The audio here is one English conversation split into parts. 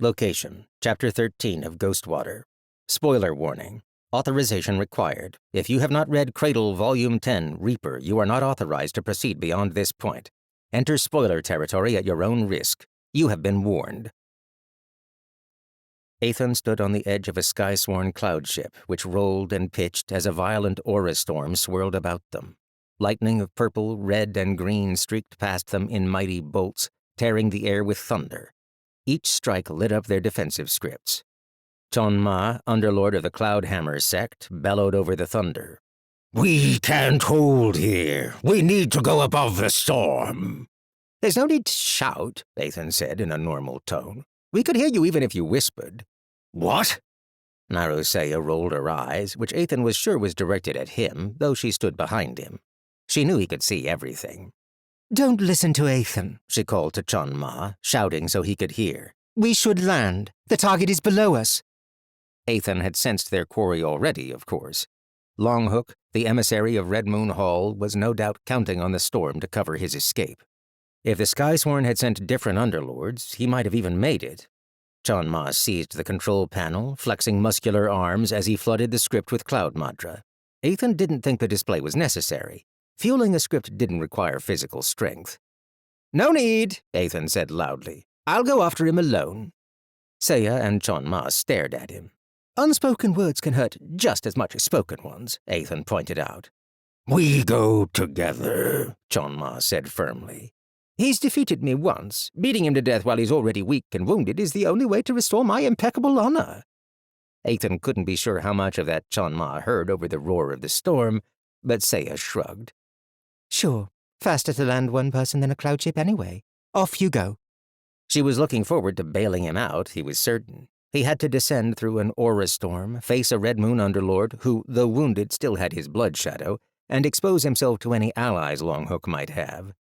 Location, Chapter 13 of Ghostwater. Spoiler warning. Authorization required. If you have not read Cradle Volume 10, Reaper, you are not authorized to proceed beyond this point. Enter spoiler territory at your own risk. You have been warned. Ethan stood on the edge of a sky-sworn cloud ship, which rolled and pitched as a violent aura storm swirled about them. Lightning of purple, red, and green streaked past them in mighty bolts, tearing the air with thunder. Each strike lit up their defensive scripts. Chon Ma, underlord of the Cloudhammer sect, bellowed over the thunder. "We can't hold here. We need to go above the storm." "There's no need to shout," Ethan said in a normal tone. "We could hear you even if you whispered." "What?" Narusaya rolled her eyes, which Ethan was sure was directed at him, though she stood behind him. She knew he could see everything. "Don't listen to Ethan," she called to Chon Ma, shouting so he could hear. "We should land. The target is below us." Ethan had sensed their quarry already, of course. Longhook, the emissary of Red Moon Hall, was no doubt counting on the storm to cover his escape. If the Skysworn had sent different underlords, he might have even made it. Chon Ma seized the control panel, flexing muscular arms as he flooded the script with Cloud Mantra. Ethan didn't think the display was necessary. Fueling a script didn't require physical strength. "No need," Ethan said loudly. "I'll go after him alone." Seiya and Chon Ma stared at him. "Unspoken words can hurt just as much as spoken ones," Ethan pointed out. "We go together," Chon Ma said firmly. "He's defeated me once. Beating him to death while he's already weak and wounded is the only way to restore my impeccable honor." Ethan couldn't be sure how much of that Chon Ma heard over the roar of the storm, but Seiya shrugged. "Sure. Faster to land one person than a cloud ship anyway. Off you go." She was looking forward to bailing him out, he was certain. He had to descend through an aura storm, face a Red Moon underlord who, though wounded, still had his blood shadow, and expose himself to any allies Longhook might have.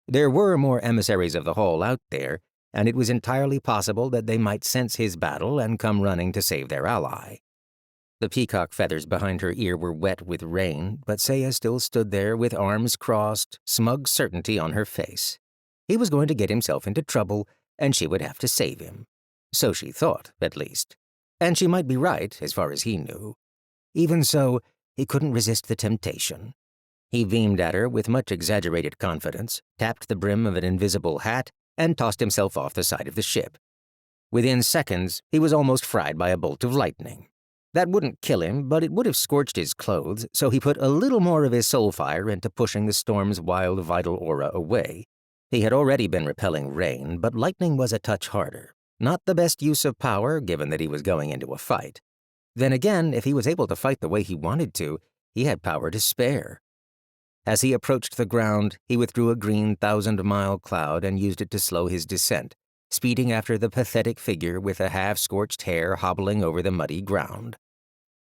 There were more emissaries of the Hall out there, and it was entirely possible that they might sense his battle and come running to save their ally. The peacock feathers behind her ear were wet with rain, but Seiya still stood there with arms crossed, smug certainty on her face. He was going to get himself into trouble, and she would have to save him. So she thought, at least. And she might be right, as far as he knew. Even so, he couldn't resist the temptation. He beamed at her with much exaggerated confidence, tapped the brim of an invisible hat, and tossed himself off the side of the ship. Within seconds, he was almost fried by a bolt of lightning. That wouldn't kill him, but it would have scorched his clothes, so he put a little more of his soul fire into pushing the storm's wild, vital aura away. He had already been repelling rain, but lightning was a touch harder. Not the best use of power, given that he was going into a fight. Then again, if he was able to fight the way he wanted to, he had power to spare. As he approached the ground, he withdrew a green 1,000-mile cloud and used it to slow his descent, speeding after the pathetic figure with a half-scorched hair hobbling over the muddy ground.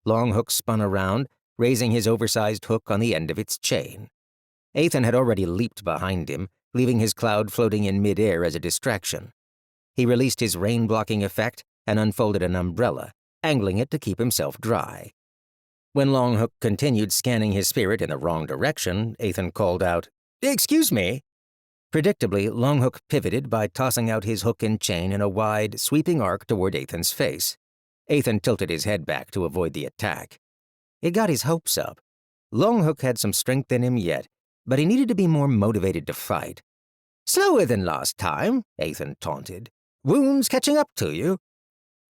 Longhook spun around, raising his oversized hook on the end of its chain. Ethan had already leaped behind him, leaving his cloud floating in midair as a distraction. He released his rain-blocking effect and unfolded an umbrella, angling it to keep himself dry. When Longhook continued scanning his spirit in the wrong direction, Ethan called out, "Excuse me." Predictably, Longhook pivoted by tossing out his hook and chain in a wide, sweeping arc toward Ethan's face. Ethan tilted his head back to avoid the attack. It got his hopes up. Longhook had some strength in him yet, but he needed to be more motivated to fight. "Slower than last time," Ethan taunted. "Wounds catching up to you?"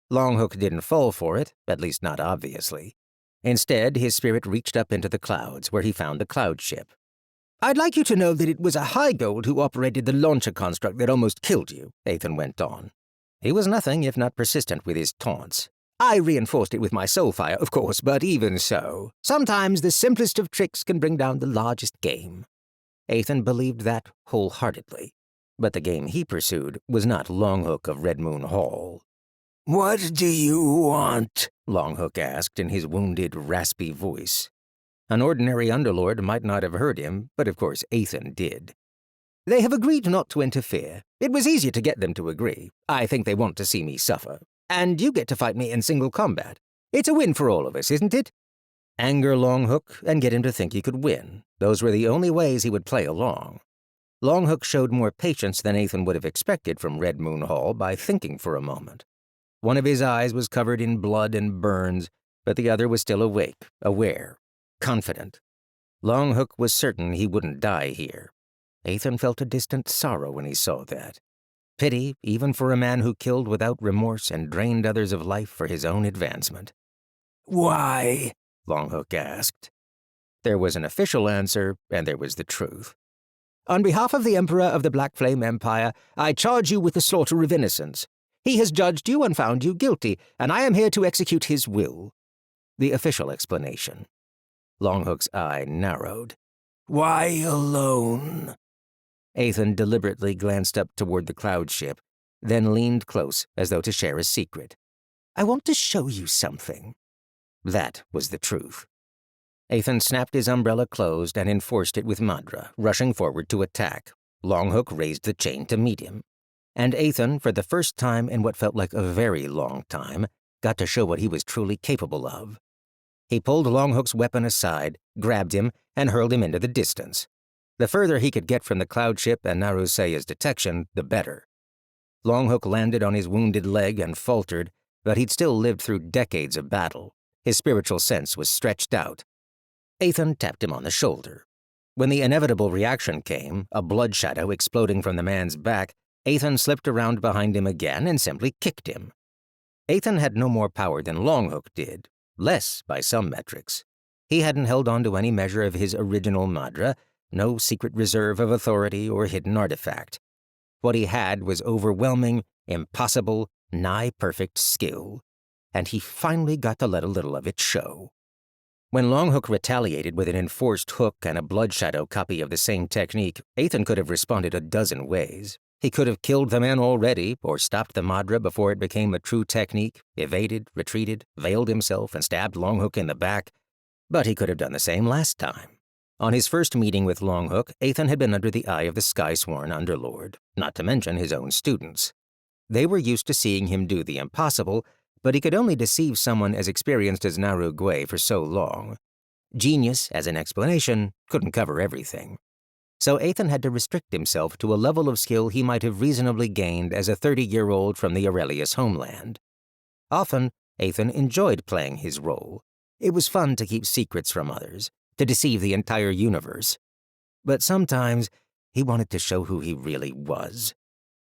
Longhook didn't fall for it, at least not obviously. Instead, his spirit reached up into the clouds, where he found the cloud ship. "I'd like you to know that it was a High Gold who operated the launcher construct that almost killed you," Ethan went on. He was nothing if not persistent with his taunts. "I reinforced it with my soul fire, of course, but even so, sometimes the simplest of tricks can bring down the largest game." Ethan believed that wholeheartedly. But the game he pursued was not Longhook of Red Moon Hall. "What do you want?" Longhook asked in his wounded, raspy voice. An ordinary underlord might not have heard him, but of course Ethan did. "They have agreed not to interfere. It was easier to get them to agree. I think they want to see me suffer. And you get to fight me in single combat. It's a win for all of us, isn't it?" Anger Longhook and get him to think he could win. Those were the only ways he would play along. Longhook showed more patience than Ethan would have expected from Red Moon Hall by thinking for a moment. One of his eyes was covered in blood and burns, but the other was still awake, aware, confident. Longhook was certain he wouldn't die here. Ethan felt a distant sorrow when he saw that. Pity, even for a man who killed without remorse and drained others of life for his own advancement. "Why?" Longhook asked. There was an official answer, and there was the truth. "On behalf of the Emperor of the Black Flame Empire, I charge you with the slaughter of innocents. He has judged you and found you guilty, and I am here to execute his will." The official explanation. Longhook's eye narrowed. "Why alone?" Ethan deliberately glanced up toward the cloud ship, then leaned close as though to share a secret. "I want to show you something." That was the truth. Ethan snapped his umbrella closed and enforced it with Madra, rushing forward to attack. Longhook raised the chain to meet him. And Ethan, for the first time in what felt like a very long time, got to show what he was truly capable of. He pulled Longhook's weapon aside, grabbed him, and hurled him into the distance. The further he could get from the cloud ship and Naruseya's detection, the better. Longhook landed on his wounded leg and faltered, but he'd still lived through decades of battle. His spiritual sense was stretched out. Ethan tapped him on the shoulder. When the inevitable reaction came, a blood shadow exploding from the man's back, Ethan slipped around behind him again and simply kicked him. Ethan had no more power than Longhook did, less by some metrics. He hadn't held on to any measure of his original Madra, no secret reserve of authority or hidden artifact. What he had was overwhelming, impossible, nigh-perfect skill, and he finally got to let a little of it show. When Longhook retaliated with an enforced hook and a blood shadow copy of the same technique, Ethan could have responded a dozen ways. He could have killed the man already, or stopped the Madra before it became a true technique, evaded, retreated, veiled himself, and stabbed Longhook in the back. But he could have done the same last time. On his first meeting with Longhook, Ethan had been under the eye of the Skysworn Underlord, not to mention his own students. They were used to seeing him do the impossible, but he could only deceive someone as experienced as Naru Gui for so long. Genius, as an explanation, couldn't cover everything. So Ethan had to restrict himself to a level of skill he might have reasonably gained as a 30-year-old from the Aurelius homeland. Often, Ethan enjoyed playing his role. It was fun to keep secrets from others, to deceive the entire universe. But sometimes, he wanted to show who he really was.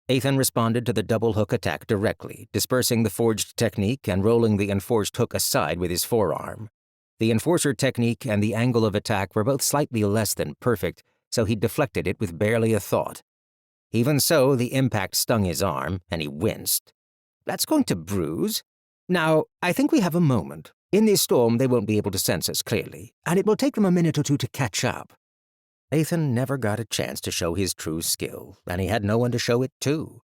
Ethan responded to the double hook attack directly, dispersing the forged technique and rolling the enforced hook aside with his forearm. The enforcer technique and the angle of attack were both slightly less than perfect, so he deflected it with barely a thought. Even so, the impact stung his arm, and he winced. "That's going to bruise. Now, I think we have a moment. In this storm, they won't be able to sense us clearly, and it will take them a minute or two to catch up." Ethan never got a chance to show his true skill, and he had no one to show it to.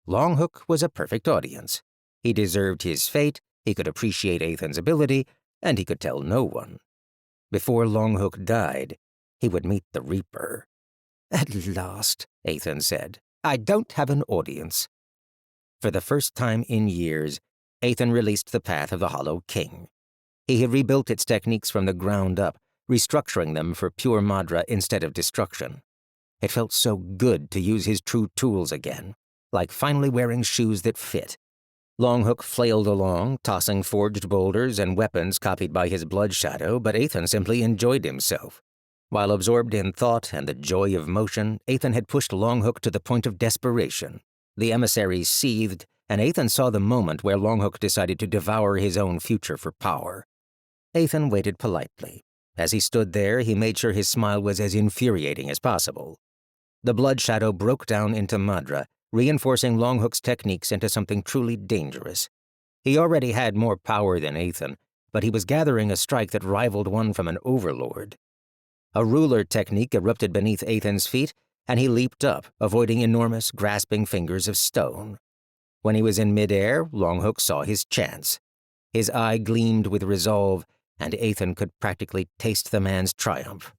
Longhook was a perfect audience. He deserved his fate, he could appreciate Ethan's ability, and he could tell no one. Before Longhook died, he would meet the Reaper. "At last," Ethan said, "I don't have an audience." For the first time in years, Ethan released the path of the Hollow King. He had rebuilt its techniques from the ground up, restructuring them for pure Madra instead of destruction. It felt so good to use his true tools again, like finally wearing shoes that fit. Longhook flailed along, tossing forged boulders and weapons copied by his blood shadow, but Ethan simply enjoyed himself. While absorbed in thought and the joy of motion, Ethan had pushed Longhook to the point of desperation. The emissaries seethed, and Ethan saw the moment where Longhook decided to devour his own future for power. Ethan waited politely. As he stood there, he made sure his smile was as infuriating as possible. The blood shadow broke down into Madra, reinforcing Longhook's techniques into something truly dangerous. He already had more power than Ethan, but he was gathering a strike that rivaled one from an overlord. A ruler technique erupted beneath Ethan's feet, and he leaped up, avoiding enormous, grasping fingers of stone. When he was in midair, Longhook saw his chance. His eye gleamed with resolve, and Ethan could practically taste the man's triumph.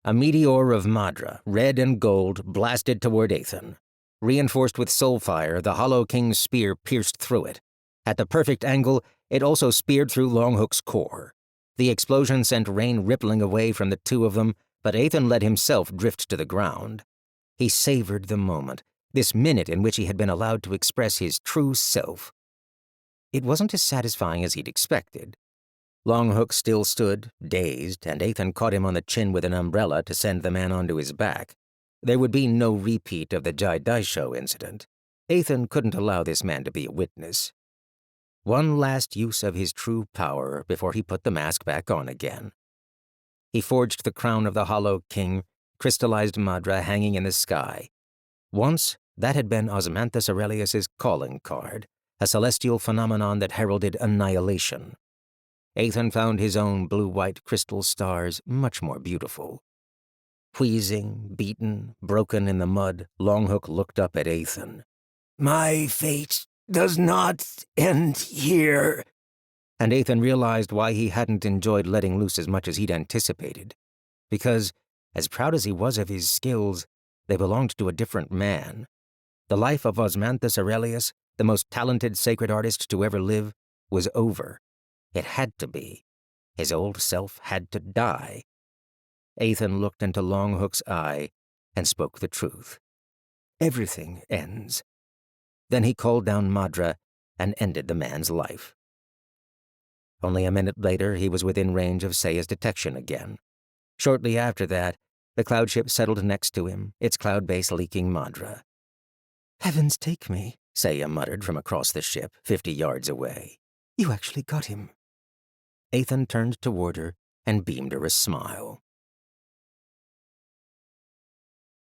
A meteor of Madra, red and gold, blasted toward Ethan. Reinforced with soul fire, the Hollow King's spear pierced through it. At the perfect angle, it also speared through Longhook's core. The explosion sent rain rippling away from the two of them, but Ethan let himself drift to the ground. He savored the moment, this minute in which he had been allowed to express his true self. It wasn't as satisfying as he'd expected. Longhook still stood, dazed, and Ethan caught him on the chin with an umbrella to send the man onto his back. There would be no repeat of the Jai Dai Show incident. Ethan couldn't allow this man to be a witness. One last use of his true power before he put the mask back on again. He forged the crown of the Hollow King, crystallized Madra hanging in the sky. Once, that had been Osmanthus Aurelius's calling card, a celestial phenomenon that heralded annihilation. Ethan found his own blue-white crystal stars much more beautiful. Wheezing, beaten, broken in the mud, Longhook looked up at Ethan. My fate does not end here. And Ethan realized why he hadn't enjoyed letting loose as much as he'd anticipated. Because, as proud as he was of his skills, they belonged to a different man. The life of Osmanthus Aurelius, the most talented sacred artist to ever live, was over. It had to be. His old self had to die. Ethan looked into Longhook's eye and spoke the truth. Everything ends. Then he called down Madra and ended the man's life. Only a minute later, he was within range of Saya's detection again. Shortly after that, the cloud ship settled next to him, its cloud base leaking Madra. Heavens take me, Saya muttered from across the ship, 50 yards away. You actually got him. Ethan turned toward her and beamed her a smile.